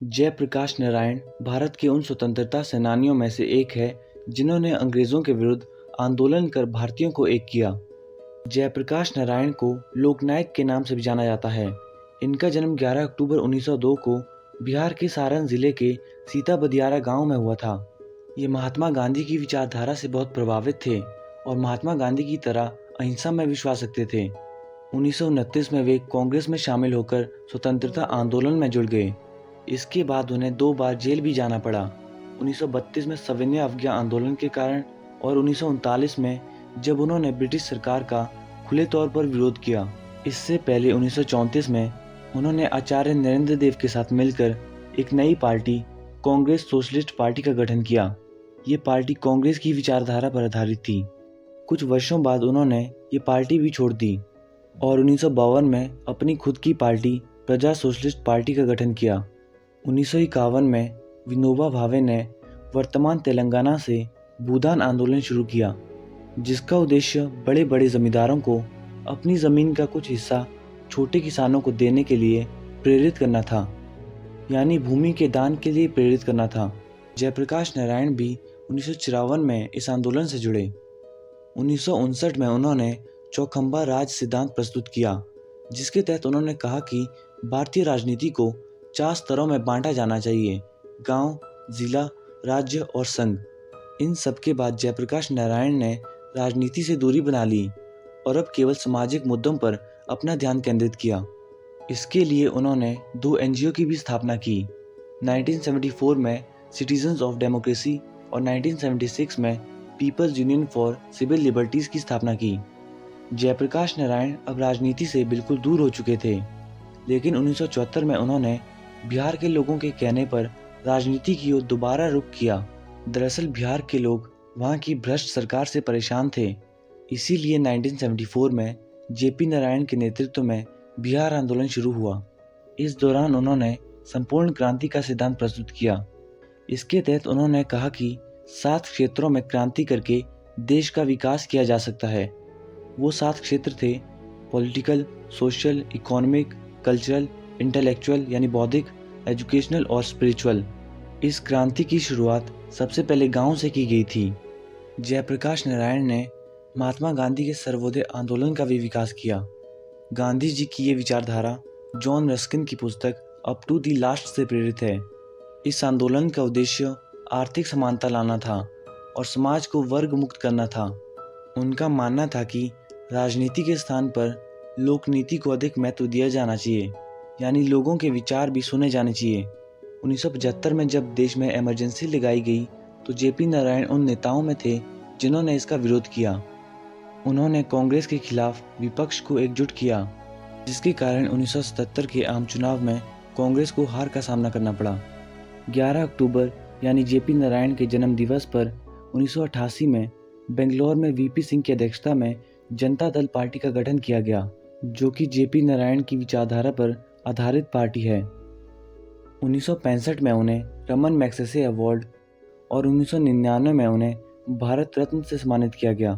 जयप्रकाश नारायण भारत के उन स्वतंत्रता सेनानियों में से एक है जिन्होंने अंग्रेजों के विरुद्ध आंदोलन कर भारतीयों को एक किया। जयप्रकाश नारायण को लोकनायक के नाम से भी जाना जाता है। इनका जन्म 11 अक्टूबर 1902 को बिहार के सारण जिले के सीता बदियारा गांव में हुआ था। ये महात्मा गांधी की विचारधारा से बहुत प्रभावित थे और महात्मा गांधी की तरह अहिंसा में विश्वास रखते थे। 1929 में वे कांग्रेस में शामिल होकर स्वतंत्रता आंदोलन में जुड़ गए। इसके बाद उन्हें 2 बार जेल भी जाना पड़ा। 1932 में सविनय अवज्ञा आंदोलन के कारण और 1939 में जब उन्होंने ब्रिटिश सरकार का खुले तौर पर विरोध किया। इससे पहले 1934 में उन्होंने आचार्य नरेंद्र देव के साथ मिलकर एक नई पार्टी कांग्रेस सोशलिस्ट पार्टी का गठन किया। ये पार्टी कांग्रेस की विचारधारा पर आधारित थी। कुछ वर्षों बाद उन्होंने ये पार्टी भी छोड़ दी और 1952 में अपनी खुद की पार्टी प्रजा सोशलिस्ट पार्टी का गठन किया। 1951 में विनोबा भावे ने वर्तमान तेलंगाना से भूदान आंदोलन शुरू किया, जिसका उद्देश्य बड़े बड़े जमींदारों को अपनी ज़मीन का कुछ हिस्सा छोटे किसानों को देने के लिए प्रेरित करना था, यानी भूमि के दान के लिए प्रेरित करना था। जयप्रकाश नारायण भी 1954 में इस आंदोलन से जुड़े। 1959 में उन्होंने चौखंबा राज सिद्धांत प्रस्तुत किया, जिसके तहत उन्होंने कहा कि भारतीय राजनीति को 4 स्तरों में बांटा जाना चाहिए: गांव, जिला, राज्य और संघ। इन सब के बाद जयप्रकाश नारायण ने राजनीति से दूरी बना ली और अब केवल सामाजिक मुद्दों पर अपना ध्यान केंद्रित किया। इसके लिए उन्होंने 2 एनजीओ की भी स्थापना की। 1974 में सिटीजन्स ऑफ डेमोक्रेसी और 1976 में People's Union for Civil Liberties की स्थापना की। जयप्रकाश नारायण अब राजनीति से बिल्कुल दूर हो चुके थे, लेकिन 1974 में उन्होंने बिहार के लोगों के कहने पर राजनीति की ओर दोबारा रुख किया। दरअसल बिहार के लोग वहां की भ्रष्ट सरकार से परेशान थे, इसीलिए 1974 में जेपी नारायण के नेतृत्व में बिहार आंदोलन शुरू हुआ। इस दौरान उन्होंने संपूर्ण क्रांति का सिद्धांत प्रस्तुत किया। इसके तहत उन्होंने कहा कि 7 क्षेत्रों में क्रांति करके देश का विकास किया जा सकता है। वो 7 क्षेत्र थे: political, social, economic, cultural, intellectual यानी बौद्धिक, एजुकेशनल और स्पिरिचुअल। इस क्रांति की शुरुआत सबसे पहले गांव से की गई थी। जयप्रकाश नारायण ने महात्मा गांधी के सर्वोदय आंदोलन का भी विकास किया। गांधी जी की ये विचारधारा जॉन रस्किन की पुस्तक अप टू द लास्ट से प्रेरित है। इस आंदोलन का उद्देश्य आर्थिक समानता लाना था और समाज को वर्ग मुक्त करना था। उनका मानना था कि राजनीति के स्थान पर लोकनीति को अधिक महत्व दिया जाना चाहिए, यानी लोगों के विचार भी सुने जाने चाहिए। 1975 में जब देश में इमरजेंसी लगाई गई तो जेपी नारायण उन नेताओं में थे जिन्होंने इसका विरोध किया। उन्होंने कांग्रेस के खिलाफ विपक्ष को एकजुट किया, जिसके कारण 1977 के आम चुनाव में कांग्रेस को हार का सामना करना पड़ा। 11 अक्टूबर यानी जेपी नारायण के जन्म दिवस पर 1988 में बेंगलोर में वीपी सिंह की अध्यक्षता में जनता दल पार्टी का गठन किया गया, जो कि जेपी नारायण की विचारधारा पर आधारित पार्टी है। 1965 में उन्हें रमन मैग्सेसे अवार्ड और 1999 में उन्हें भारत रत्न से सम्मानित किया गया।